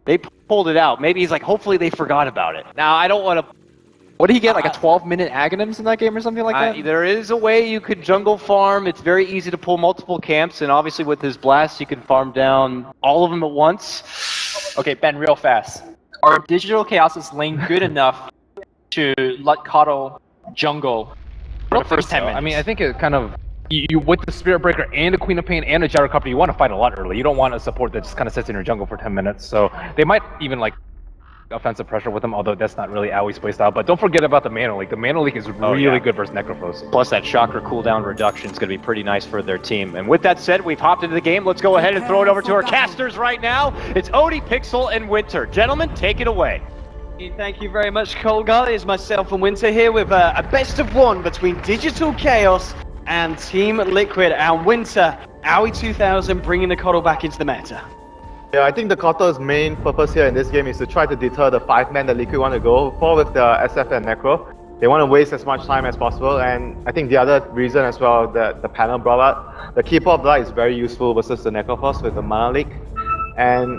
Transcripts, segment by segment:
They pulled it out. Maybe he's like, hopefully they forgot about it. Now, I don't want to... What did he get, like a 12-minute Aghanims in that game or something like that? There is a way you could jungle farm. It's very easy to pull multiple camps, and obviously with his blast, you can farm down all of them at once. Okay, Ben, real fast. Are Digital Chaos' lane good enough to let Kato jungle for the first 10 minutes? I mean, I think it kind of... You with the Spirit Breaker and a Queen of Pain and a Gyrocopter, you want to fight a lot early. You don't want a support that just kind of sits in your jungle for 10 minutes. So they might even like offensive pressure with him, although that's not really Aui's playstyle. But don't forget about the Mana Leak. The Mana Leak is really good versus Necrophos. Plus that Chakra cooldown reduction is going to be pretty nice for their team. And with that said, we've hopped into the game. Let's go ahead and throw it over to our casters right now. It's Odie, Pixel, and Winter. Gentlemen, take it away. Thank you very much, Colgar. It's myself and Winter here with a best of one between Digital Chaos and Team Liquid. And Winter, Aui 2000 bringing the Coddle back into the meta. Yeah, I think the Koto's main purpose here in this game is to try to deter the 5-man that Liquid want to go for with the SF and Necro. They want to waste as much time as possible, and I think the other reason as well that the panel brought up, the Keeper of Light is very useful versus the Necrophos with the Mana Leak, and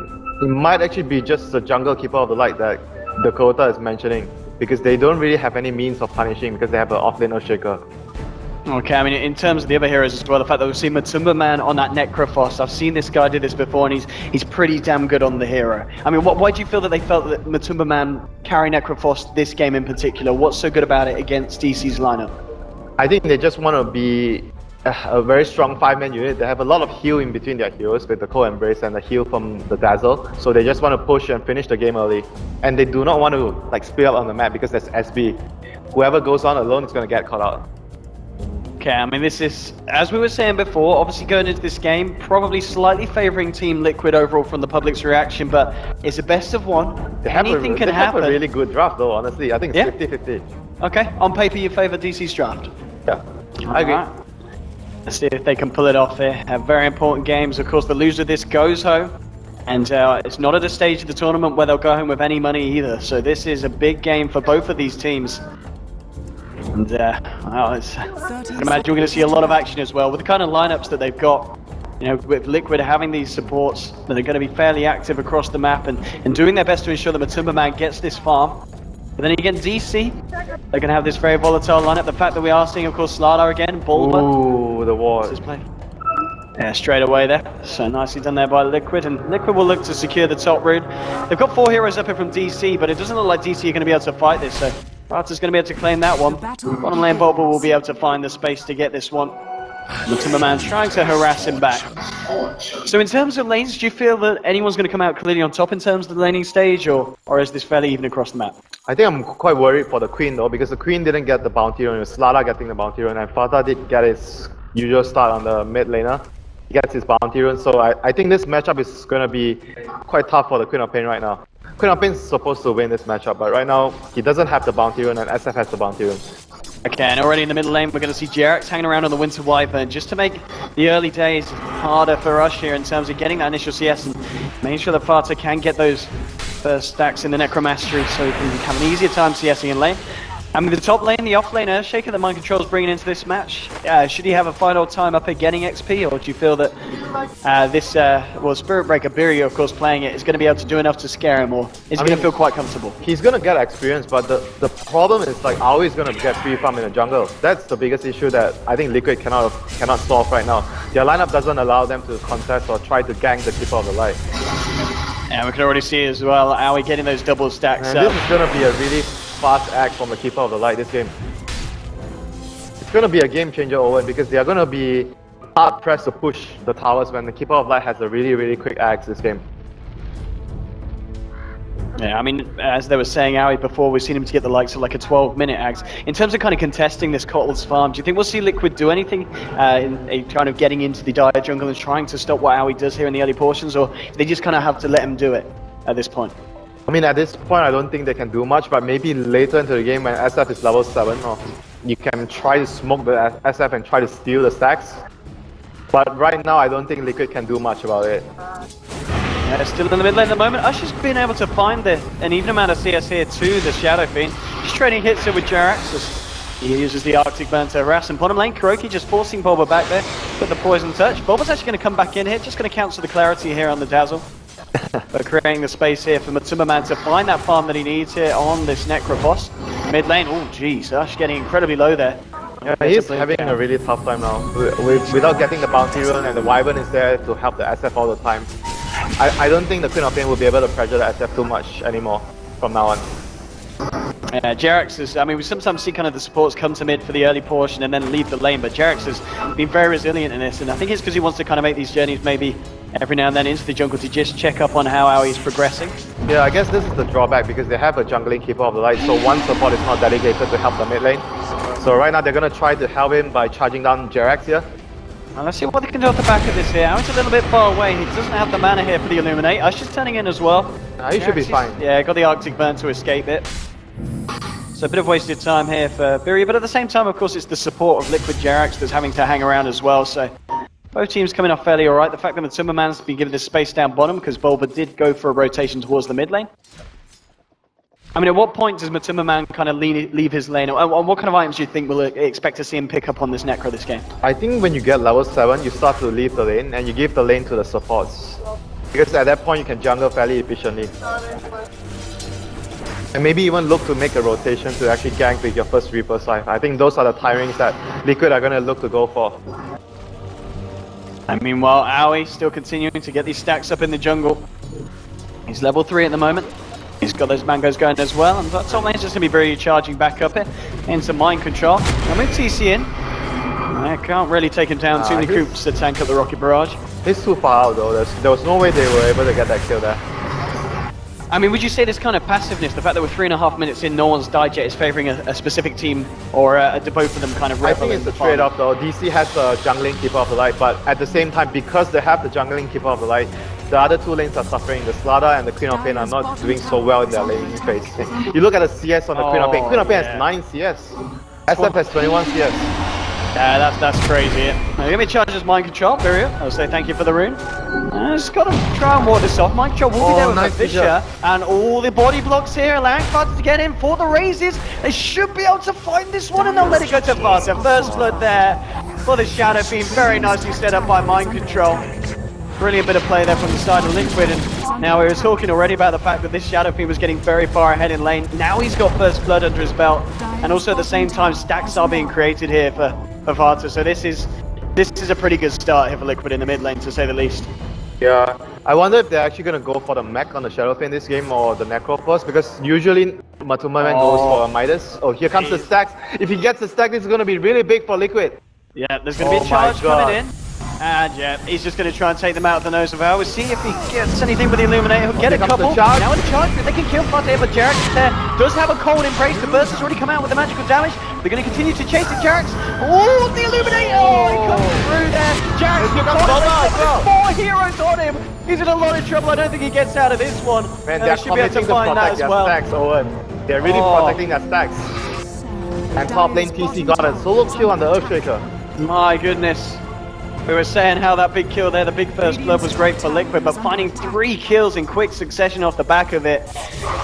it might actually be just the jungle Keeper of the Light that Dakota is mentioning, because they don't really have any means of punishing because they have an offlane Shaker. Okay, I mean, in terms of the other heroes as well, the fact that we've seen Matumba Man on that Necrophos, I've seen this guy do this before, and he's pretty damn good on the hero. I mean, why do you feel that they felt that Matumba Man carry Necrophos this game in particular? What's so good about it against DC's lineup? I think they just want to be a very strong 5-man unit. They have a lot of heal in between their heroes with the Cold Embrace and the heal from the Dazzle, so they just want to push and finish the game early. And they do not want to like split up on the map because there's SB. Whoever goes on alone is going to get caught out. Okay, I mean, this is, as we were saying before, obviously going into this game, probably slightly favouring Team Liquid overall from the public's reaction, but it's a best of one. Anything can happen. They have a really good draft though, honestly. I think it's 50-50. Okay, on paper you favour DC's draft? Yeah, I agree. Right. Let's see if they can pull it off here. Have very important games. Of course, the loser of this goes home. And it's not at a stage of the tournament where they'll go home with any money either. So this is a big game for both of these teams. And well, I can imagine we're going to see a lot of action as well with the kind of lineups that they've got. You know, with Liquid having these supports that are going to be fairly active across the map and doing their best to ensure that Matumba Man gets this farm. But then again, DC, they're going to have this very volatile lineup. The fact that we are seeing, of course, Slardar again, Bulba. Ooh, the ward. Yeah, straight away there. So nicely done there by Liquid, and Liquid will look to secure the top rune. They've got 4 heroes up here from DC, but it doesn't look like DC are going to be able to fight this, so Barta's going to be able to claim that one. Bottom lane Bulba will be able to find the space to get this one. Matumba Man's trying to harass him back. So in terms of lanes, do you feel that anyone's going to come out clearly on top in terms of the laning stage, or is this fairly even across the map? I think I'm quite worried for the Queen though, because the Queen didn't get the bounty rune. It was Slardar getting the bounty rune, and Fata did get his usual start on the mid laner. He gets his bounty rune, so I think this matchup is going to be quite tough for the Queen of Pain right now. Queen of Pain is supposed to win this matchup, but right now he doesn't have the bounty rune and SF has the bounty rune. Okay, and already in the middle lane we're going to see Jerax hanging around on the Winter Wyvern just to make the early days harder for us here in terms of getting that initial CS and making sure that Fata can get those first stacks in the Necromastery so he can have an easier time CSing in lane. And with the top lane, the off lane Earthshaker that Mind Control's bringing into this match, should he have a final time up at getting XP, or do you feel that well, Spirit Breaker Biryu, of course, playing it, is going to be able to do enough to scare him, or is he going to feel quite comfortable? He's going to get experience, but the problem is like Aoi is going to get free farm in the jungle. That's the biggest issue that I think Liquid cannot solve right now. Their lineup doesn't allow them to contest or try to gank the Keeper of the Light. And we can already see as well, Aoi getting those double stacks up. This is going to be a really fast act from the Keeper of the Light this game. It's going to be a game changer, Owen, because they are going to be hard pressed to push the towers when the Keeper of Light has a really, really quick axe this game. Yeah, I mean, as they were saying, Aoi, before, we've seen him to get the likes of like a 12-minute axe. In terms of kind of contesting this Cottle's farm, do you think we'll see Liquid do anything in kind of getting into the Dire jungle and trying to stop what Aoi does here in the early portions, or do they just kind of have to let him do it at this point? I mean, at this point, I don't think they can do much, but maybe later into the game when SF is level 7, or you can try to smoke the SF and try to steal the stacks. But right now, I don't think Liquid can do much about it. Yeah, still in the mid lane at the moment. Usher's been able to find an even amount of CS here to the Shadow Fiend. Just trading hits here with Jerax as he uses the Arctic Burn to harass him. Bottom lane, Kuroki just forcing Bulba back there. Put the Poison Touch. Bulba's actually going to come back in here, just going to cancel the clarity here on the Dazzle. But creating the space here for Matsumaman to find that farm that he needs here on this Necro boss. Mid lane, oh jeez, Ash getting incredibly low there. Yeah, he's having a really tough time now. Without getting the bounty rune, and the Wyvern is there to help the SF all the time. I don't think the Queen of Pain will be able to pressure the SF too much anymore from now on. Yeah, Jerax is, I mean, we sometimes see kind of the supports come to mid for the early portion and then leave the lane, but Jerax has been very resilient in this, and I think it's because he wants to kind of make these journeys maybe every now and then into the jungle to just check up on how Aui's progressing. Yeah, I guess this is the drawback because they have a jungling Keeper of the Light, so one support is not dedicated to help the mid lane. So right now they're going to try to help him by charging down Jerax here. Well, let's see what they can do off the back of this here. Aui's a little bit far away, he doesn't have the mana here for the Illuminate. Usher's turning in as well. He should be fine. Yeah, got the Arctic Burn to escape it. So a bit of wasted time here for Biri, but at the same time, of course, it's the support of Liquid Jerax that's having to hang around as well. So both teams coming off fairly alright. The fact that Matsumaman's been given this space down bottom because Bulba did go for a rotation towards the mid lane. I mean, at what point does Matsumaman kind of leave his lane? And what kind of items do you think we'll expect to see him pick up on this Necro this game? I think when you get level 7, you start to leave the lane and you give the lane to the supports. Because at that point you can jungle fairly efficiently. And maybe even look to make a rotation to actually gank with your first Reaper scythe. I think those are the timings that Liquid are going to look to go for. And meanwhile, Aui still continuing to get these stacks up in the jungle. He's level 3 at the moment. He's got those mangoes going as well, and top lane's just going to be very charging back up here into mind control. I'll move TC in. I can't really take him down, too many coops to tank up the rocket barrage. He's too far out though, there was no way they were able to get that kill there. I mean, would you say this kind of passiveness, the fact that we're 3.5 minutes in, no one's died yet, is favouring a specific team, or do both of them kind of I think it's a trade-off though. DC has the jungling Keeper of the Light, but at the same time, because they have the jungling Keeper of the Light, the other two lanes are suffering. The Slardar and the Queen of Pain are not doing so well in their laning phase. You look at the CS on the Queen of Pain. Queen of Pain has 9 CS. SF has 21 CS. Yeah, that's crazy. Now, let me charge his mind control, Viria. I'll say thank you for the rune. Just got to try and ward this off. Mind control will be there with the Fisher. And all the body blocks here, allowing Fart to get in for the raises. They should be able to find this one, and they'll let it go to Fart. First blood there for the Shadow Beam. Very nicely set up by mind control. Brilliant bit of play there from the side of Liquid, and now we were talking already about the fact that this Shadow Fiend was getting very far ahead in lane. Now he's got first blood under his belt, and also at the same time stacks are being created here for Varta. So this is a pretty good start here for Liquid in the mid lane, to say the least. Yeah, I wonder if they're actually going to go for the mech on the Shadow Fiend this game or the Necro first, because usually Matsumaman goes for a Midas. Oh, here comes the stacks. If he gets the stack, this is going to be really big for Liquid. Yeah, there's going to be a charge coming in. And yeah, he's just going to try and take them out of the nose of Al. We'll see if he gets anything with the Illuminator. He'll get a couple. Now in the charge, but they can kill Fate, but Jerax there does have a cold embrace. The burst has already come out with the magical damage. They're going to continue to chase it, Jerax. Oh, the Illuminator! Oh, he comes through there. Jerax, 4 heroes on him. He's in a lot of trouble. I don't think he gets out of this one. Man, they're should be able to find that as well. Stacks, Owen. They're really protecting their stacks. And top lane TC got a solo kill on the Earthshaker. My goodness. We were saying how that big kill there, the big first blood, was great for Liquid, but finding 3 kills in quick succession off the back of it,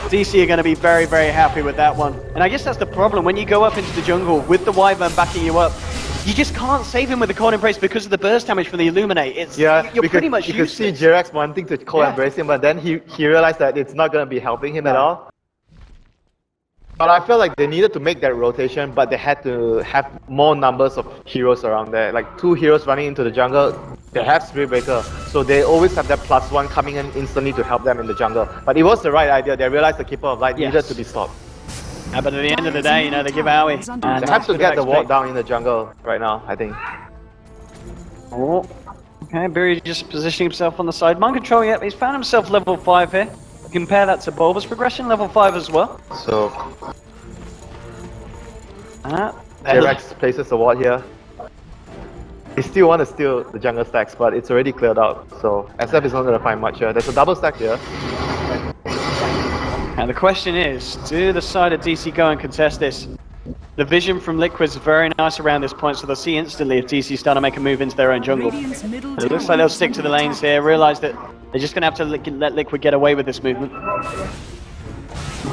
DC are going to be very, very happy with that one. And I guess that's the problem. When you go up into the jungle with the Wyvern backing you up, you just can't save him with the cold embrace because of the burst damage from the Illuminate. You're pretty much useless. You could see Jerax wanting to cold embrace him, but then he realized that it's not going to be helping him at all. But I felt like they needed to make that rotation, but they had to have more numbers of heroes around there. Like 2 heroes running into the jungle, they have Spirit Breaker, so they always have that +1 coming in instantly to help them in the jungle. But it was the right idea. They realized the Keeper of Light needed to be stopped. Yeah, but at the end of the day, you know, they give Aoi. They have to get the ward down in the jungle right now, I think. Oh, okay, Biri just positioning himself on the side. Mind control, yeah, he's found himself level 5 here. Compare that to Bulba's progression, level 5 as well. So, Jerax places the ward here. He still want to steal the jungle stacks, but it's already cleared out. So, SF is not going to find much here. There's a double stack here. And the question is, do the side of DC go and contest this? The vision from Liquid's very nice around this point, so they'll see instantly if DC start to make a move into their own jungle. It looks like they'll stick to the lanes here, realize that they're just going to have to let Liquid get away with this movement.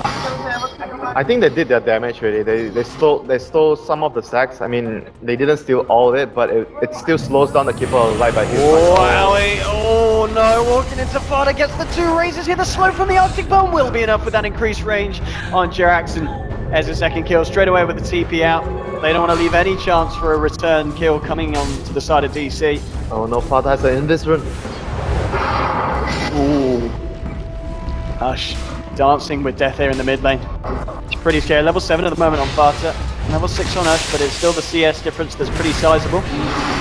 I think they did their damage really. They stole some of the stacks. I mean, they didn't steal all of it, but it still slows down the Keeper of Light by his Oh, no, walking into Fada, gets the 2 raises here. The slow from the Arctic Bomb will be enough with that increased range on Jerax, and there's a second kill straight away with the TP out. They don't want to leave any chance for a return kill coming on to the side of DC. Oh no, Fada has an invis rune. Ooh. Ush, dancing with death here in the mid lane. It's pretty scary. Level 7 at the moment on Fata. Level 6 on Ush, but it's still the CS difference that's pretty sizable.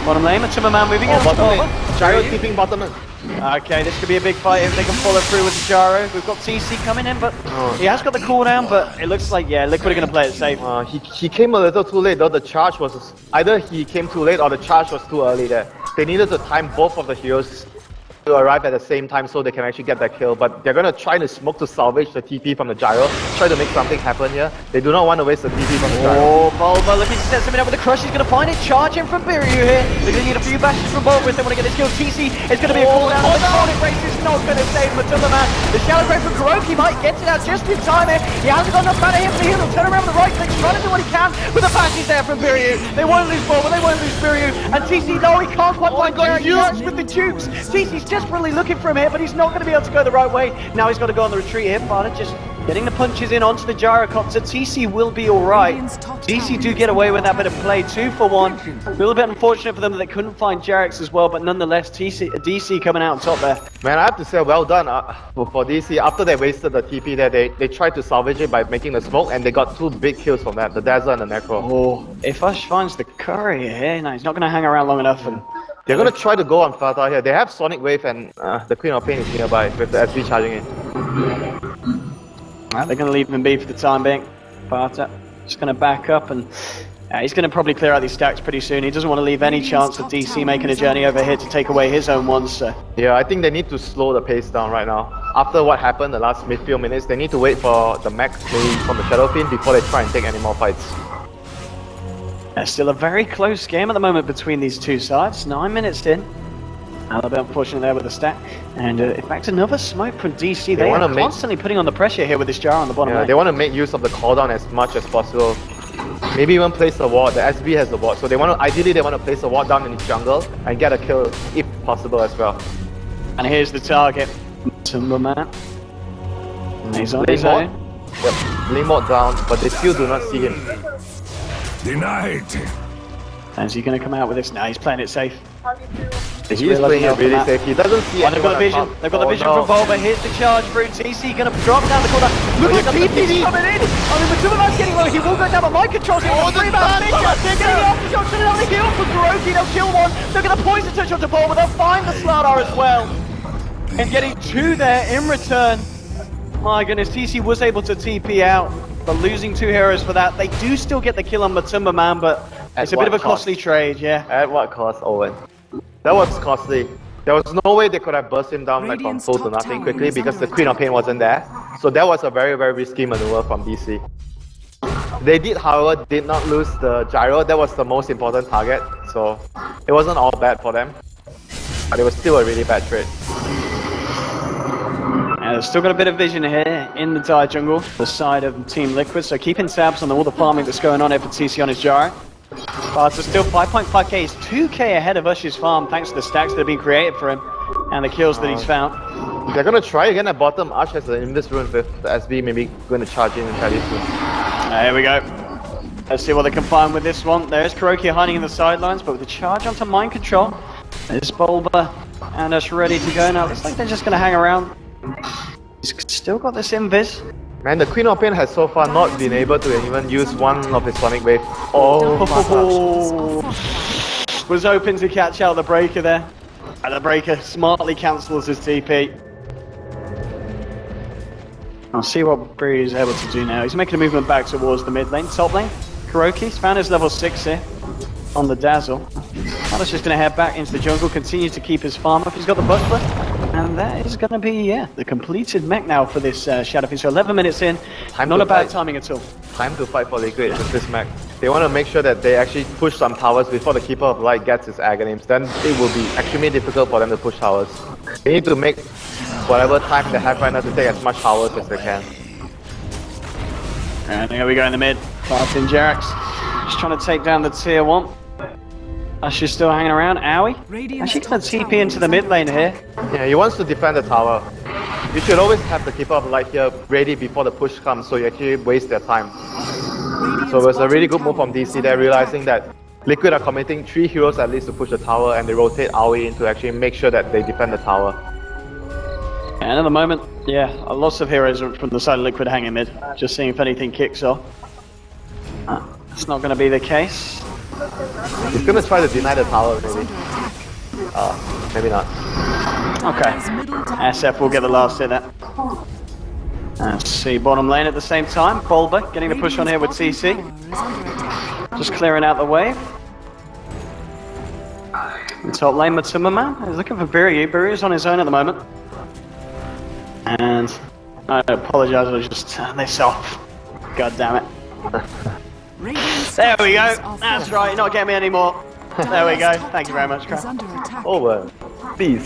Bottom lane, Matumba Man moving in. Bottom lane. Gyro keeping bottom lane. Okay, this could be a big fight if they can follow through with the Gyro. We've got TC coming in, but he has got the cooldown, but it looks like, yeah, Liquid are going to play it safe. He came a little too late though. The charge was... Either he came too late or the charge was too early there. They needed to time both of the heroes to arrive at the same time so they can actually get that kill, but they're gonna try to smoke to salvage the TP from the Gyro, try to make something happen here. They do not want to waste the TP from the Gyro. Oh, Bulba looking to set something up with the crush. He's going to find it, charge in from Biryu here. They're going to need a few bashes from Bulba if they want to get this kill. TC is going to be a cooldown. The Sonic race is not going to save Matumba Man. The Shadow Grave from Kuroki might get it out just in time here. He hasn't got enough mana here for the heal. He'll turn around with the right click, trying to do what he can with the bashes there from Biryu. They won't lose Bulba, they won't lose Biryu. And TC, no, he can't quite find Jerax with the tubes. TC's desperately looking for him here, but he's not going to be able to go the right way. Now he's got to go on the retreat here. Fada just getting the punches in onto the Gyrocopter. TC will be alright. DC do get away with that bit of play, 2 for 1. A little bit unfortunate for them that they couldn't find Jerax as well, but nonetheless, DC coming out on top there. Man, I have to say, well done for DC. After they wasted the TP there, they tried to salvage it by making the smoke, and they got 2 big kills from that, the Dazzler and the Necro. Oh, if Ush finds the courier here, no, he's not going to hang around long enough. And they're going to try to go on Fata here. They have Sonic Wave and the Queen of Pain is nearby with the SB charging in. They're going to leave him be for the time being. Fata just going to back up, and he's going to probably clear out these stacks pretty soon. He doesn't want to leave any chance of DC making a journey over here to take away his own ones. So. Yeah, I think they need to slow the pace down right now. After what happened the last few minutes, they need to wait for the max play from the Shadow Fiend before they try and take any more fights. Still a very close game at the moment between these two sides. 9 minutes in. A little bit unfortunate there with the stack. And in fact, another smoke from DC. They are constantly putting on the pressure here with this jar on the bottom lane. They want to make use of the cooldown as much as possible. Maybe even place the ward. The SB has the ward. So ideally they want to place the ward down in the jungle and get a kill if possible as well. And here's the target. Timberman. He's on his own. Yep, Blink Mode down, but they still do not see him. Denied. And is he going to come out with this? No, he's playing it safe. He is playing it really safe. He doesn't see anyone. They've got the vision. They've got the vision from Bulba. Here's the charge through. TC going to drop down the corner. Look at TP's coming in. I mean, Matumba's getting low. He will go down, but mind controls it. Oh, the They're getting the aftershot. So they'll only heal for Kuroki. They'll kill one. They're going to poison touch onto Bulba. They'll find the Slardar as well. And getting 2 there in return. My goodness, TC was able to TP out, but losing 2 heroes for that. They do still get the kill on Matumba Man, but it's a bit of a costly trade, yeah. At what cost, Owen? That was costly. There was no way they could have burst him down like from full to nothing quickly because the Queen of Pain wasn't there. So that was a very, very risky maneuver from DC. They did, however, did not lose the Gyro. That was the most important target. So it wasn't all bad for them. But it was still a really bad trade. They've still got a bit of vision here in the Dire Jungle, the side of Team Liquid, so keeping tabs on all the farming that's going on here for TC on his Gyro. But it's still 5.5k, he's 2k ahead of Ush's farm thanks to the stacks that have been created for him and the kills that he's found. They're going to try again at bottom. Ush has an Invis rune with the SB maybe going to charge in fairly soon. Here we go. Let's see what they can find with this one. There's Kuroki hiding in the sidelines, but with the charge onto mind control, there's Bulba and Ush ready to go now. Looks like they're just going to hang around. He's still got this invis. Man, the Queen of Pain has so far not been able to even use one of his Sonic Wave. Oh, was hoping to catch out the Breaker there. And the Breaker smartly cancels his TP. I'll see what Bree is able to do now. He's making a movement back towards the mid lane. Top lane, Kuroki's found his level 6 here on the Dazzle. Alex just going to head back into the jungle, continue to keep his farm up. He's got the Butler. And that is going to be, the completed mech now for this Shadow Fiend. So 11 minutes in, not a bad timing at all. Time to fight for Liquid with this mech. They want to make sure that they actually push some towers before the Keeper of Light gets his Aghanims. Then it will be extremely difficult for them to push towers. They need to make whatever time they have right now to take as much towers as they can. And here we go in the mid. Martin Jerax just trying to take down the tier 1. She's still hanging around. Owie. Actually gonna TP into the mid lane here. Yeah, he wants to defend the tower. You should always have the Keeper of the Light here ready before the push comes, so you actually waste their time. So it was a really good move from DC there, realizing that Liquid are committing 3 heroes at least to push the tower, and they rotate Aoi in to actually make sure that they defend the tower. And at the moment, yeah, lots of heroes from the side of Liquid hanging mid. Just seeing if anything kicks off. It's not going to be the case. He's going to try to deny the tower, maybe. Maybe not. Okay. SF will get the last hit there. Let's see, bottom lane at the same time. Bulba getting the push on here with CC. Just clearing out the wave. And top lane, Matsuma Man is looking for Biryu. Biryu's on his own at the moment. And I apologize, I was just turning this off. God damn it. There we go. That's right, you're not getting me anymore. There we go. Thank you very much, crap. Over. Please.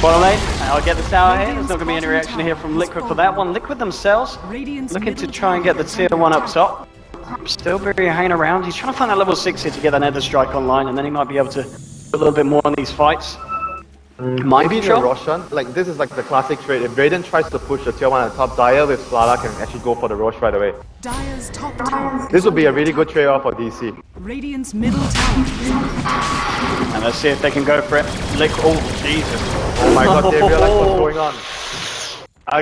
Bottom lane, I'll get the tower here. There's not going to be any reaction here from Liquid for that one. Liquid themselves looking to try and get the tier 1 up top. Still very hanging around. He's trying to find that level 6 here to get that Nether Strike online, and then he might be able to do a little bit more on these fights. Maybe the Roshan, like this is like the classic trade. If Raiden tries to push the tier 1 at top, Daya with Slada can actually go for the Rosh right away. Dire's top tower. This would be a really good trade-off for DC. Radiant's middle tower. And let's see if they can go for it. Oh, Jesus. Oh my god, they realize what's going on.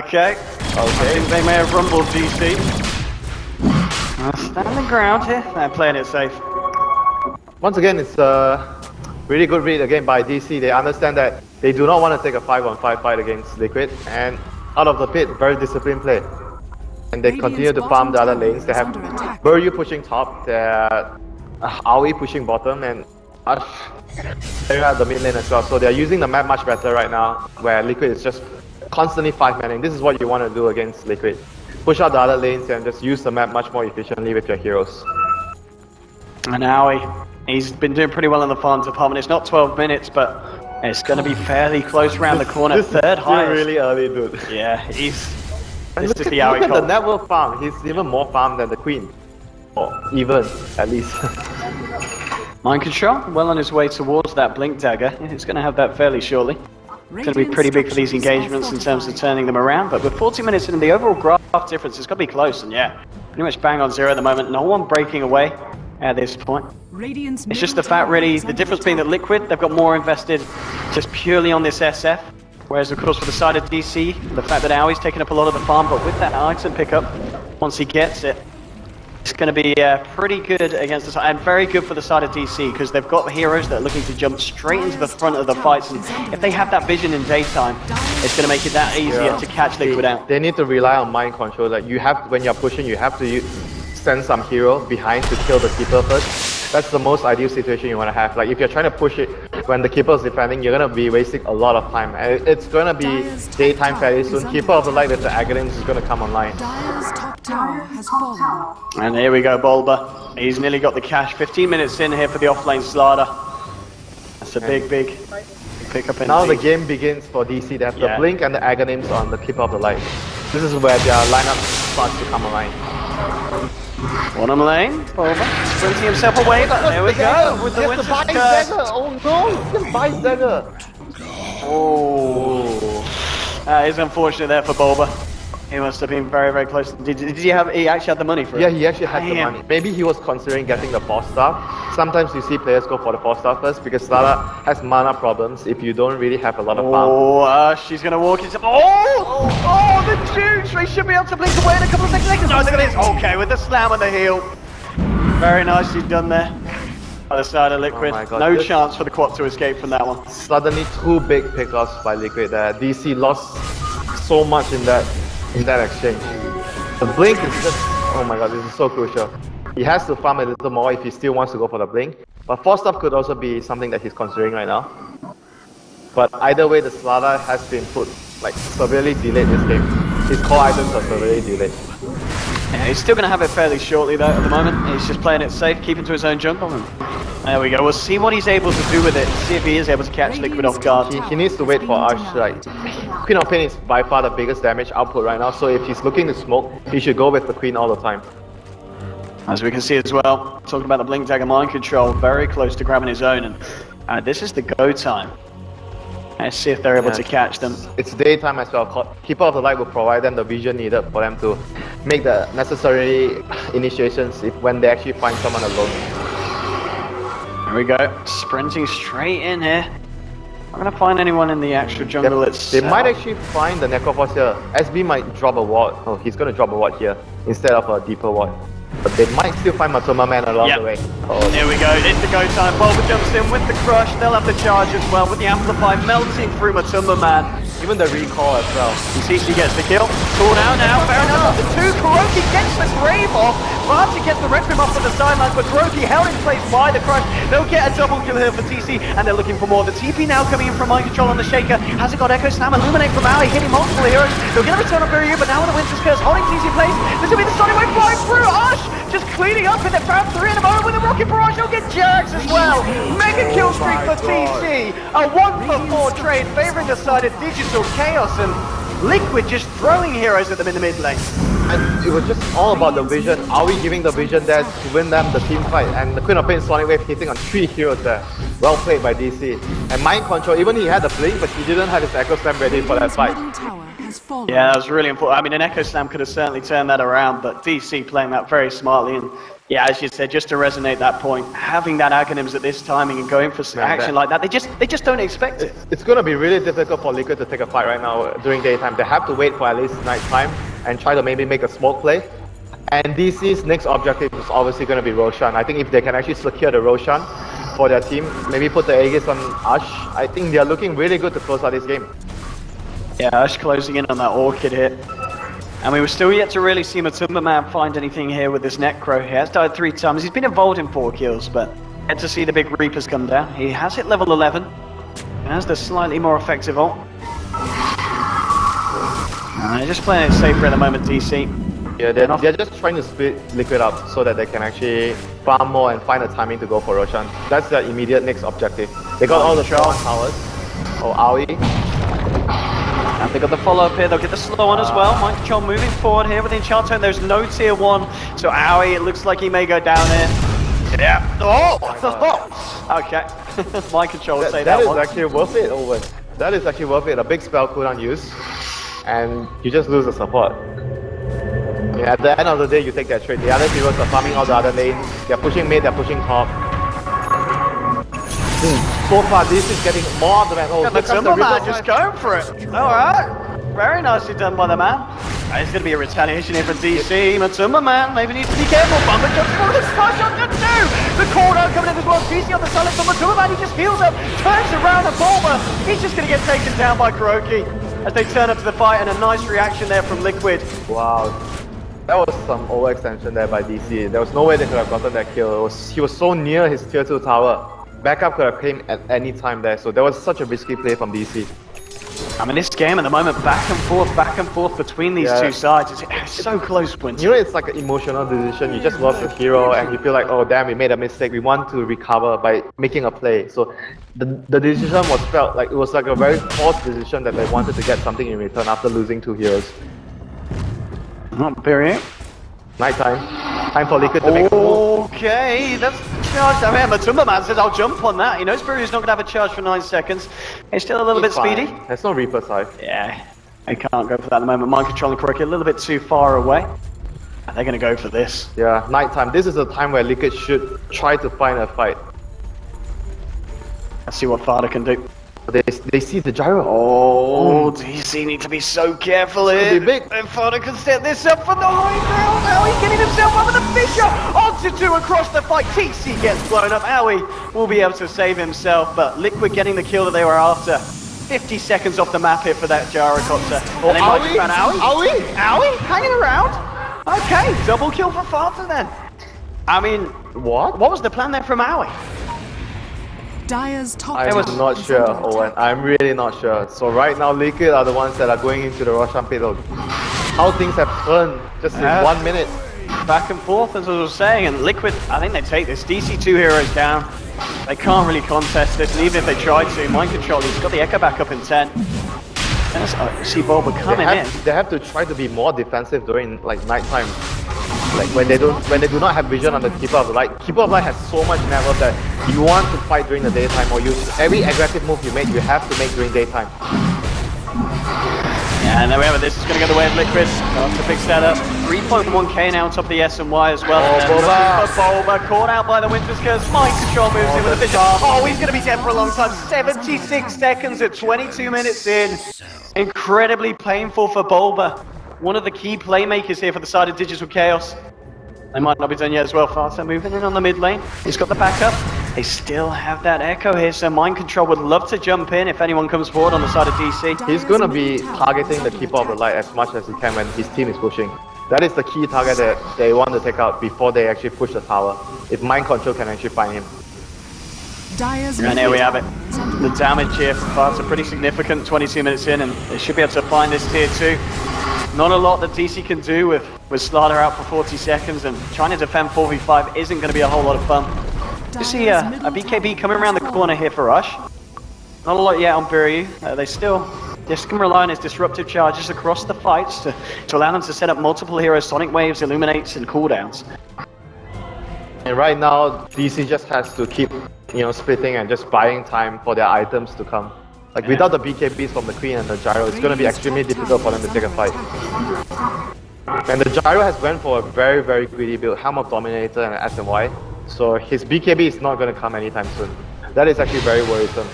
Okay. I think they may have rumbled DC. Stand the ground here. They're playing it safe. Once again, it's a really good read again by DC. They understand that they do not want to take a 5-on-5 fight against Liquid, and out of the pit, very disciplined play. And they continue to farm the other lanes. They have Biryu pushing top, they have Aoi pushing bottom, and Ash clearing out the mid lane as well. So they're using the map much better right now, where Liquid is just constantly 5-manning. This is what you want to do against Liquid. Push out the other lanes and just use the map much more efficiently with your heroes. And Aoi, he's been doing pretty well in the farm department. It's not 12 minutes, but it's going to be fairly close around the corner. Third highest. Really early, dude. Yeah, he's... And This look is the at Aoi the call. network farm. He's even more farm than the Queen. Or even, at least. Mind Control, well on his way towards that Blink Dagger. He's going to have that fairly shortly. It's going to be pretty big for these engagements in terms of turning them around, but with 40 minutes in, the overall graph difference is going to be close, and yeah, pretty much bang on 0 at the moment. No one breaking away at this point. It's just the fact, really, the difference being that Liquid, they've got more invested just purely on this SF, whereas, of course, for the side of DC, the fact that Aoi's taking up a lot of the farm, but with that item pickup, once he gets it, it's going to be pretty good against the side, and very good for the side of DC, because they've got heroes that are looking to jump straight into the front of the fights, and if they have that vision in daytime, it's going to make it that easier to catch Liquid out. They need to rely on mind control. Like you have, when you're pushing, you have to send some hero behind to kill the keeper first. That's the most ideal situation you want to have. Like if you're trying to push it when the keeper is defending, you're going to be wasting a lot of time. And it's going to be daytime fairly soon. Keeper of the Light with the Aghanim's is going to come online. Dire's top tower has fallen. And here we go, Bulba. He's nearly got the cash. 15 minutes in here for the offlane Slada. That's a big pickup indeed. Now the game begins for DC. They have the Blink and the Aghanim's on the Keeper of the Light. This is where their lineup starts to come online. Bottom lane, Bulba sprinting himself away, but there we go with the Winter's Curse. Oh no, he just buys dagger. Oh, that is unfortunate there for Bulba. He must have been very close. Did he actually had the money for it? Yeah, he actually had the money. Maybe he was considering getting the 4-star. Sometimes you see players go for the 4-star first because Slada has mana problems if you don't really have a lot of farm. Oh, she's gonna walk into. Oh, the juice! They should be able to blink away in a couple of seconds. Oh, look at this. Okay, with the slam on the heel. Very nicely done there. Other side of Liquid. Oh my God, No chance for the quad to escape from that one. Suddenly 2 big pickoffs by Liquid there. DC lost so much in that exchange. The Blink is just, oh my god, this is so crucial. He has to farm a little more if he still wants to go for the Blink. But 4-star could also be something that he's considering right now. But either way, the Slada has been put, like, severely delayed this game. His core items are severely delayed. Yeah, he's still going to have it fairly shortly though at the moment. He's just playing it safe, keeping to his own jungle. And there we go. We'll see what he's able to do with it. See if he is able to catch Liquid off guard. He needs to wait for Ash. Like, Queen of Pain is by far the biggest damage output right now. So if he's looking to smoke, he should go with the Queen all the time. As we can see as well, talking about the Blink Dagger mind control, very close to grabbing his own, and this is the go time. Let's see if they're able to catch them. It's daytime as well. Keeper of the Light will provide them the vision needed for them to make the necessary initiations when they actually find someone alone. There we go, sprinting straight in here. I'm gonna find anyone in the actual jungle itself. They might actually find the Necroforce here. SB might drop a ward. Oh, he's gonna drop a ward here instead of a deeper ward. But they might still find Matoma Man along the way. Here we go, it's the go time. Bulba jumps in with the crush. They'll have the charge as well with the amplify melting through Matuma Man. Even the recall as well. CC gets the kill. Call out now, fair enough. The two, Kuroki gets the grave off. Barty gets the Requiem off to the sidelines, but Kuroki held in place by the crush. They'll get a double kill here for TC, and they're looking for more. The TP now coming in from Mind Control on the Shaker. Has it got Echo Slam? Illuminate from Aoi, hitting multiple heroes. They'll get a return on Barrier, but now with the Winter's Curse holding TC in place. This will be the Sonic Wave flying through. Ash just cleaning up in the found three in a moment with a Rocket Barrage. They'll get Jags as well. Mega kill streak for TC. A 1-for-4 trade favoring the side of Digital Chaos, and Liquid just throwing heroes at them in the mid lane. And it was just all about the vision. Are we giving the vision there to win them the team fight? And the Queen of Pain Sonic Wave hitting on 3 heroes there. Well played by DC. And Mind Control, even he had the blink, but he didn't have his Echo Slam ready for that Radiant's fight. middle tower has fallen. Yeah, that was really important. I mean, an Echo Slam could have certainly turned that around, but DC playing that very smartly. And yeah, as you said, just to resonate that point, having that Aghanims at this timing and going for some action like that, they just don't expect it. It's going to be really difficult for Liquid to take a fight right now during daytime. They have to wait for at least night time and try to maybe make a smoke play. And DC's next objective is obviously going to be Roshan. I think if they can actually secure the Roshan for their team, maybe put the Aegis on Ash, I think they're looking really good to close out this game. Yeah, Ash closing in on that Orchid hit. And we were still yet to really see Matuma Man find anything here with this Necro. He has died 3 times. He's been involved in 4 kills, but yet to see the big Reapers come down. He has hit level 11. He has the slightly more effective ult. They're just playing it safer at the moment, DC. Yeah, they're just trying to split Liquid up so that they can actually farm more and find a timing to go for Roshan. That's their immediate next objective. They got all the Shaw towers. Oh, Aoi. And they got the follow-up here, they'll get the slow on as well. Mind Control moving forward here with the Enchant Tone. There's no tier 1, so Aoi, it looks like he may go down here. Yeah. Oh! Okay. Mind Control would say that is one. actually worth it, Owen. That is actually worth it. A big spell cooldown use, and you just lose the support. Yeah, at the end of the day, you take that trade. The other heroes are farming all the other lanes. They're pushing mid, they're pushing top. So far, this is getting more of the man. Oh, The Timber Man just going for it. Alright. Very nicely done by the man. It's going to be a retaliation here for DC. Matuma Man maybe needs to be careful. Bumper jumps forward. The smash shot to 2. The cooldown coming in as well. DC on the silence from Matuma Man. He just heals up, turns around and Bulba. He's just going to get taken down by Kuroki as they turn up to the fight, and a nice reaction there from Liquid. Wow. That was some overextension there by DC. There was no way they could have gotten that kill. He was so near his tier 2 tower. Backup could have came at any time there, so that was such a risky play from DC. I mean, this game at the moment, back and forth between these two sides. It's so close, Winter. You know, it's like an emotional decision. You just lost a hero and you feel like, oh damn, we made a mistake. We want to recover by making a play. So the decision was felt like it was like a very forced decision that they wanted to get something in return after losing 2 heroes. Not very. Nighttime. Time for Liquid to make a move. Okay, that's charged. I mean, Matuma Man says, I'll jump on that. He knows Fury's not going to have a charge for 9 seconds. He's still a little bit speedy. There's no Reaper side. Yeah, they can't go for that at the moment. Mind controlling Kuroki a little bit too far away. And they're going to go for this. Yeah, nighttime. This is a time where Liquid should try to find a fight. Let's see what Fada can do. They see the gyro. Oh, DC need to be so careful here. Be big. And Fada can set this up for the high ground. Now he's getting himself over the Fisher. Onto 2 across the fight. TC gets blown up. Aoi will be able to save himself, but Liquid getting the kill that they were after. 50 seconds off the map here for that gyrocopter. And they might just found Aoi hanging around. Okay, double kill for Fada then. I mean, what was the plan there from Aoi? Dire's top I tower was not is sure, under attack. Owen. I'm really not sure. So right now, Liquid are the ones that are going into the Roshan pit. How things have turned just in 1 minute. Back and forth, as I was saying, and Liquid, I think they take this. DC 2 heroes down. They can't really contest this, and even if they tried to, Mind Control, he's got the Echo back up in 10. And see Bulba coming in. They have to try to be more defensive during like nighttime. Like when they do not have vision on the Keeper of the Light. Keeper of the Light has so much nerve that you want to fight during the daytime, or every aggressive move you make, you have to make during daytime. Yeah, and there we have it. This is going to go the way of Liquid. That's a big setup. 3.1k now on top of the S&Y as well. Bulba caught out by the Winter's Curse. Mind control moves in with a vision. Oh, he's going to be dead for a long time. 76 seconds at 22 minutes in. Incredibly painful for Bulba. One of the key playmakers here for the side of Digital Chaos. They might not be done yet as well. Farta moving in on the mid lane. He's got the backup. They still have that Echo here, so Mind Control would love to jump in if anyone comes forward on the side of DC. He's going to be targeting the Keeper of the Light as much as he can when his team is pushing. That is the key target that they want to take out before they actually push the tower. If Mind Control can actually find him. And here we have it. The damage here from Farta pretty significant, 22 minutes in, and they should be able to find this tier 2. Not a lot that DC can do with Slaughter out for 40 seconds, and trying to defend 4v5 isn't going to be a whole lot of fun. You see a BKB coming around the corner here for Rush. Not a lot yet on Biryu. They still just can rely on his disruptive charges across the fights to allow them to set up multiple hero sonic waves, illuminates, and cooldowns. And right now, DC just has to keep, splitting and just buying time for their items to come. Like without the BKBs from the Queen and the Gyro, it's going to be extremely difficult for them to take a fight. And the Gyro has went for a very, very greedy build, Helm of Dominator and S&Y. So his BKB is not going to come anytime soon. That is actually very worrisome.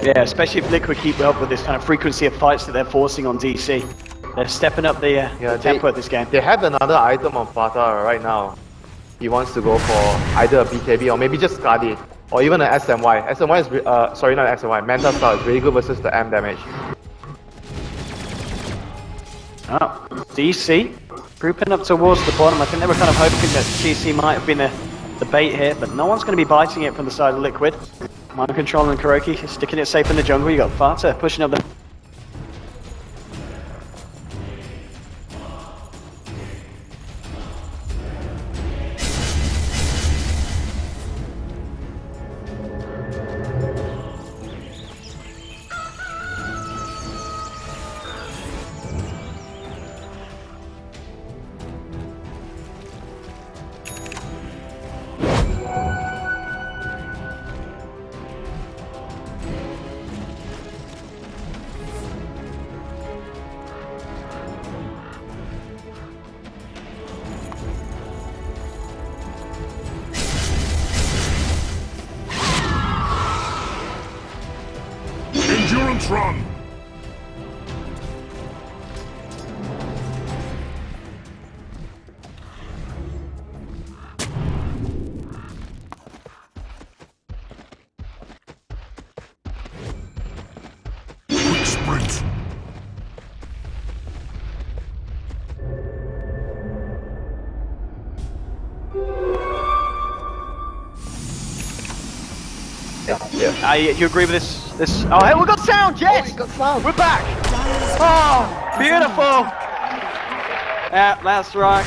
Yeah, especially if Liquid keep up with this kind of frequency of fights that they're forcing on DC. They're stepping up the tempo of this game. They have another item on Fata right now. He wants to go for either a BKB or maybe just Skadi. Or even an SMY. SMY is, sorry, not SMY, Manta Star is really good versus the M damage. Oh, DC grouping up towards the bottom. I think they were kind of hoping that GC might have been the bait here, but no one's going to be biting it from the side of Liquid. Mind Control and Kuroki sticking it safe in the jungle. You got Farta pushing up the... Endurance run! Quick sprint! You agree with this? Oh, hey, we got sound! Yes! We got sound! We're back! Oh, beautiful! Yeah, that's right.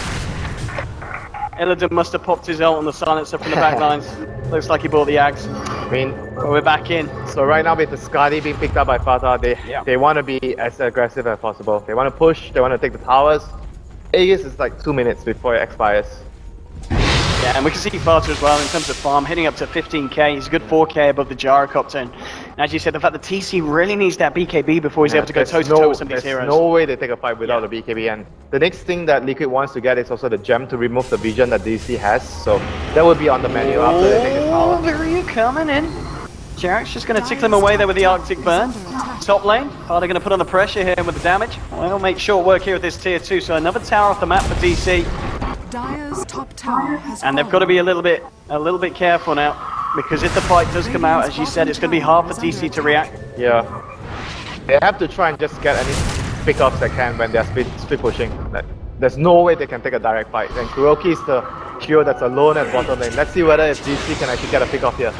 Illidan must have popped his ult on the silencer from the back lines. Looks like he bought the Ags. I mean, But we're back in. so right now with the Skadi being picked up by Fata, they want to be as aggressive as possible. They want to push, they want to take the towers. Aegis is like 2 minutes before it expires. Yeah, and we can see Farta as well in terms of farm, hitting up to 15k. He's a good 4k above the Gyrocopter. And as you said, the fact that TC really needs that BKB before he's able to go toe-to-toe with some of these heroes. There's no way they take a fight without a BKB. And the next thing that Liquid wants to get is also the gem to remove the vision that DC has. So that will be on the menu after they take his power. Oh, Viryu coming in. Jarek's just going to tickle him away there with the Arctic Burn. Top lane, Harder going to put on the pressure here with the damage. We'll make short work here with this tier 2. So another tower off the map for DC. Dire's top tower has And they've got to be a little bit careful now, because if the fight does come out, as you said, it's going to be hard for DC to react. Yeah. They have to try and just get any pickups they can when they're split pushing. There's no way they can take a direct fight. And Kuroki is the hero that's alone at bottom lane. Let's see whether if DC can actually get a pick off here.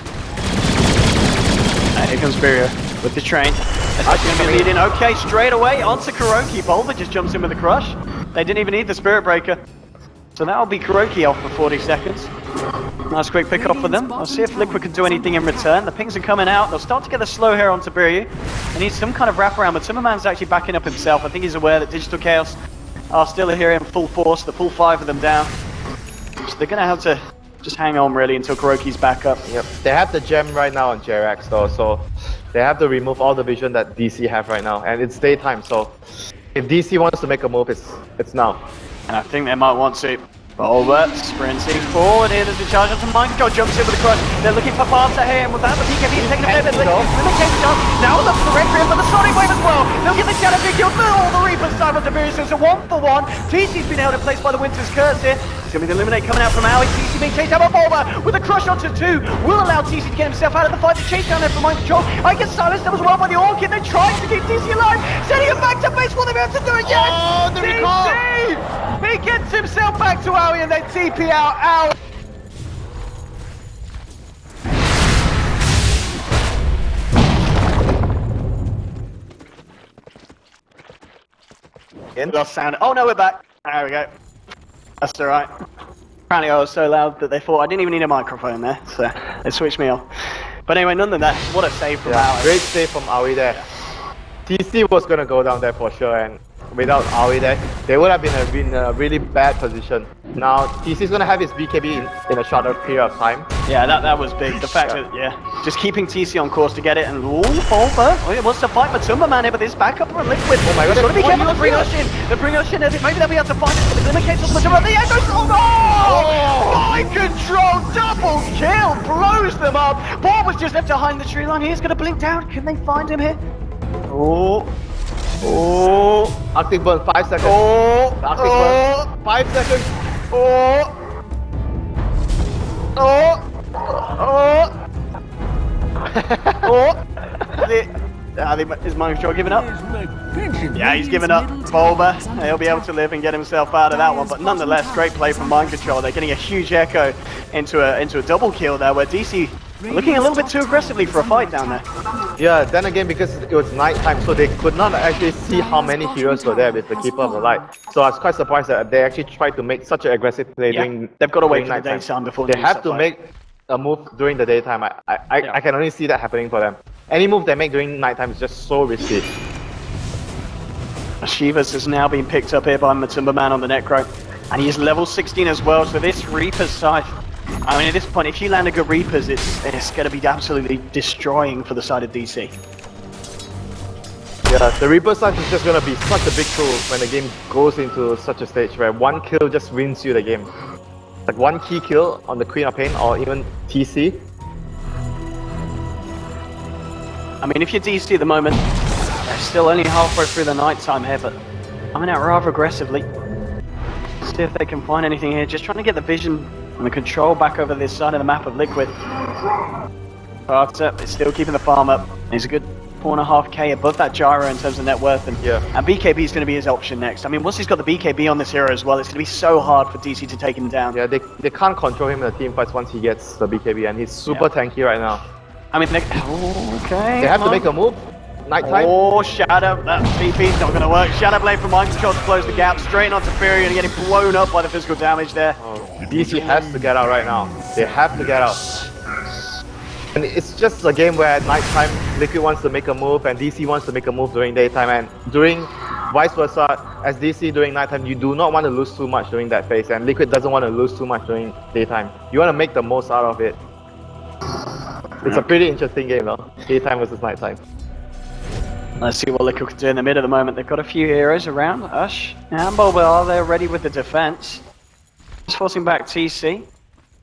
And here comes Viryu with the train. That's going to be leading. Okay, straight away onto Kuroki. Bulba just jumps in with a crush. They didn't even need the Spirit Breaker. So that'll be Kuroki off for 40 seconds. Nice quick pick off for them. I'll see if Liquid can do anything in return. The pings are coming out. They'll start to get the slow here onto Biryu. They need some kind of wraparound, but Timmerman's actually backing up himself. I think he's aware that Digital Chaos are still here in full force, the full 5 of them down. So they're going to have to just hang on really until Kuroki's back up. Yep. They have the gem right now on Jerax though, so they have to remove all the vision that DC have right now, and it's daytime, so if DC wants to make a move, it's now. And I think they might want to. Bulba sprinting forward here, there's a charge up to Mind Control, jumps in with a crush. They're looking for faster here, and without the PKB taking a bit of it, limitation down. Now look for Requiem for the Sonic Wave as well. They'll get the Shadow big kill, but all the Reaper's side with the Beerus, so it's a 1-for-1. TC's been held in place by the Winter's Curse here. It's going to be the Illuminate coming out from Aoi. TC being chased out by Bulba with a crush onto 2. Will allow TC to get himself out of the fight. The chase down there from Mind Control. I get silenced them as well by the Orchid. They're trying to keep TC alive. Sending him back to base. Will they be able to do it yet? Oh, the recall! He gets himself back to Aoi and they TP out. Lost sound. Oh no, we're back. There we go. That's alright. Apparently I was so loud that they thought I didn't even need a microphone there, so they switched me off. But anyway, nonetheless, what a save from Aoi. Great save from Aoi there. TC was gonna go down there for sure, and without Aoi there, they would have been in a really bad position. Now TC's gonna have his BKB in a shorter period of time. Yeah, that was big. The fact that, just keeping TC on course to get it, and Bulba wants to fight Matumba Man here, but this backup from Liquid. Oh my god, he's got to be careful. They bring us in. They bring us in. Maybe they'll be able to find it, but the limitations of Matumba. The end goes. Oh no! Mind Control, double kill, blows them up. Ball was just left behind the tree line. He's going to blink down. Can they find him here? Arctic Burn, 5 seconds. Arctic Burn, 5 seconds. Is Mind Control giving up? Yeah, he's giving up. Bulba, he'll be able to live and get himself out of that one, but nonetheless, great play from Mind Control. They're getting a huge echo into a double kill there, where DC are looking a little bit too aggressively for a fight down there. Yeah, then again, because it was nighttime, so they could not actually see how many heroes were there with the Keeper of the Light. So I was quite surprised that they actually tried to make such an aggressive play during they've got to wait for the nighttime. daytime before they have to make a move during the daytime. I can only see that happening for them. Any move they make during nighttime is just so risky. Shivas has now been picked up here by Matumba Man on the Necro, and he is level 16 as well, so this Reaper's side, I mean, at this point, if you land a good Reapers, it's going to be absolutely destroying for the side of DC. Yeah, the Reaper side is just going to be such a big tool when the game goes into such a stage where one kill just wins you the game. Like one key kill on the Queen of Pain or even TC. I mean, if you're DC at the moment, they're still only halfway through the nighttime here, but coming out rather aggressively. See if they can find anything here. Just trying to get the vision and the control back over this side of the map of Liquid. Carter is still keeping the farm up. He's a good 4.5k above that gyro in terms of net worth, and BKB is going to be his option next. I mean, once he's got the BKB on this hero as well, it's going to be so hard for DC to take him down. Yeah, they can't control him in the team fights once he gets the BKB, and he's super tanky right now. I mean, okay. They have to make a move. Nighttime. Oh, Shadow. That TP's not going to work. Shadow Blade from Mind Control to close the gap. Straight onto Fury and getting blown up by the physical damage there. DC has to get out right now. They have to get out. And it's just a game where at nighttime, Liquid wants to make a move and DC wants to make a move during daytime. And during vice versa, as DC during nighttime, you do not want to lose too much during that phase. And Liquid doesn't want to lose too much during daytime. You want to make the most out of it. It's a pretty interesting game though. Daytime versus nighttime. Let's see what Liquid can do in the mid at the moment. They've got a few heroes around. Ush and Bulba are there ready with the defense. Just forcing back TC.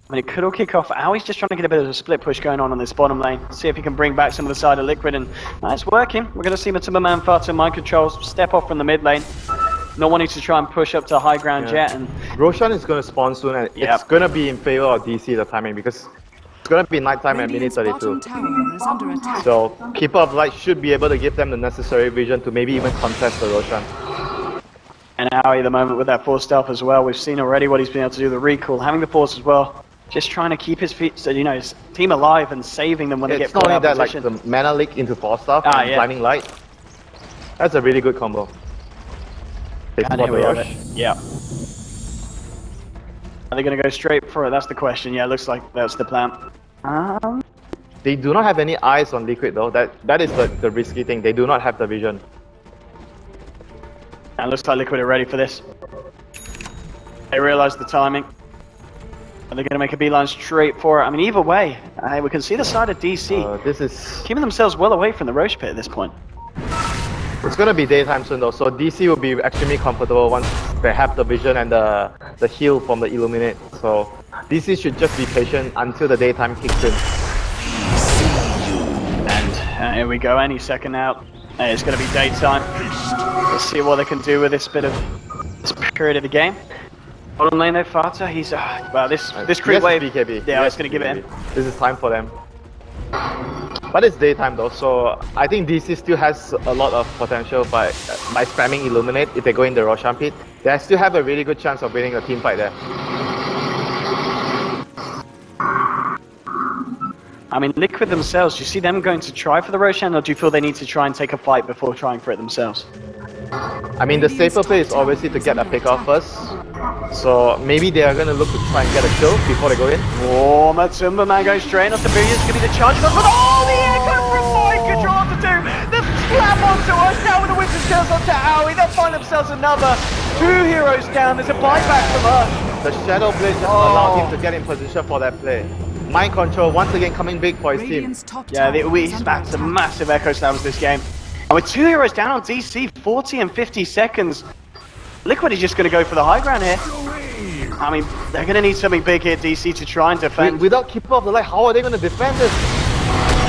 I mean, it could all kick off. Aoi's just trying to get a bit of a split push going on this bottom lane. See if he can bring back some of the side of Liquid, and it's working. We're going to see Matumba Man, Fata, and Mind Controls step off from the mid lane. Not wanting to try and push up to high ground yet. And Roshan is going to spawn soon, and it's going to be in favor of DC the timing, because it's going to be nighttime at minute 32. So Keeper of Light should be able to give them the necessary vision to maybe even contest the Roshan. And Aoi at the moment with that Force Stealth as well. We've seen already what he's been able to do, the recall, having the Force as well. Just trying to keep his feet, so, you know, his team alive and saving them when they get caught out of position. It's not only that, like the mana leak into Force Stealth and Blinding Light. That's a really good combo. And here we have it. Yeah. Are they going to go straight for it? That's the question. Yeah, looks like that's the plan. They do not have any eyes on Liquid though. That is the risky thing. They do not have the vision. And looks like Liquid are ready for this. They realize the timing. And they're going to make a beeline straight for it. I mean, either way, we can see the side of DC This is... keeping themselves well away from the Roche pit at this point. It's gonna be daytime soon though, so DC will be extremely comfortable once they have the vision and the heal from the illuminate. So DC should just be patient until the daytime kicks in. And here we go, any second now. It's gonna be daytime. Let's see what they can do with this bit of this period of the game. Bottom lane though, Fata, he's well this creep wave. BKB. Yeah, it's gonna give it in. This is time for them. But it's daytime though, so I think DC still has a lot of potential by spamming Illuminate. If they go in the Roshan pit, they still have a really good chance of winning a team fight there. I mean, Liquid themselves, do you see them going to try for the Roshan, or do you feel they need to try and take a fight before trying for it themselves? I mean, the safer play is obviously to get a pick off first. So maybe they are going to look to try and get a kill before they go in. Oh, Matsumba man going straight off the billions. It's going to be the charge. But oh, the echo from Mind Control to do. The slap onto us. Now with the Winter Skills onto Aoi. They'll find themselves another 2 heroes down. There's a buyback from us. The Shadow Blade just allowed him to get in position for that play. Mind Control once again coming big for his team. Radiant's top Yeah, tower we is under smacked some attack. massive echo slams this game. And with 2 heroes down on DC, 40 and 50 seconds. Liquid is just going to go for the high ground here. I mean, they're going to need something big here, DC, to try and defend. Without Keeper of the Light, how are they going to defend this?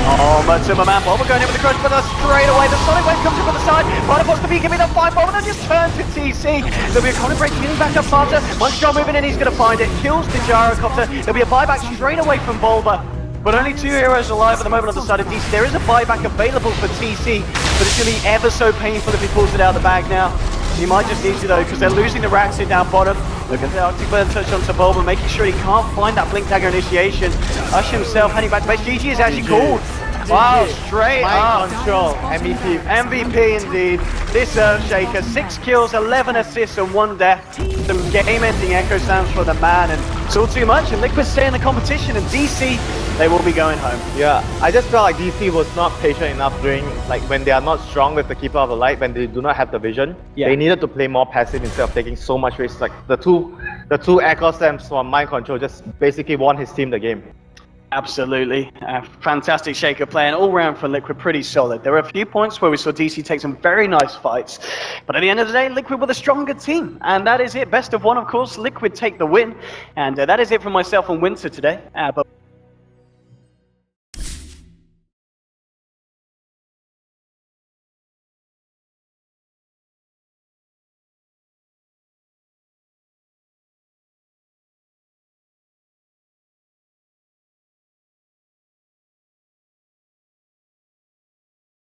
Oh, Matsuma man, Boba going in with the crush, but straight away the Sonic Wave comes in from the side. Right across the BKB, they'll find Boba, and then just turns to TC. There'll be a Connor break, healing back up faster. Once John moving in, he's going to find it. Kills the Gyrocopter. There'll be a buyback straight away from Volva. But only 2 heroes alive at the moment on the side of DC. There is a buyback available for TC, but it's going to be ever so painful if he pulls it out of the bag now. He might just need to though, because they're losing the Raxid down bottom. Look at the Arctic Burn touch onto Bulba, making sure he can't find that Blink Dagger initiation. Ush himself heading back to base. GG is actually called. Wow, straight up. Mind Control, MVP. MVP indeed. This Earthshaker, 6 kills, 11 assists and 1 death. Some game-ending echo sounds for the man, and it's all too much. And Liquid stay in the competition, and DC, they will be going home. Yeah, I just felt like DC was not patient enough during, like when they are not strong with the Keeper of the Light, when they do not have the vision. Yeah. They needed to play more passive instead of taking so much risk. Like the two echo slams from Mind Control just basically won his team the game. Absolutely. Fantastic Shaker play, and all round for Liquid pretty solid. There were a few points where we saw DC take some very nice fights, but at the end of the day, Liquid were the stronger team, and that is it. Best of 1, of course. Liquid take the win, and that is it from myself and Winter today. But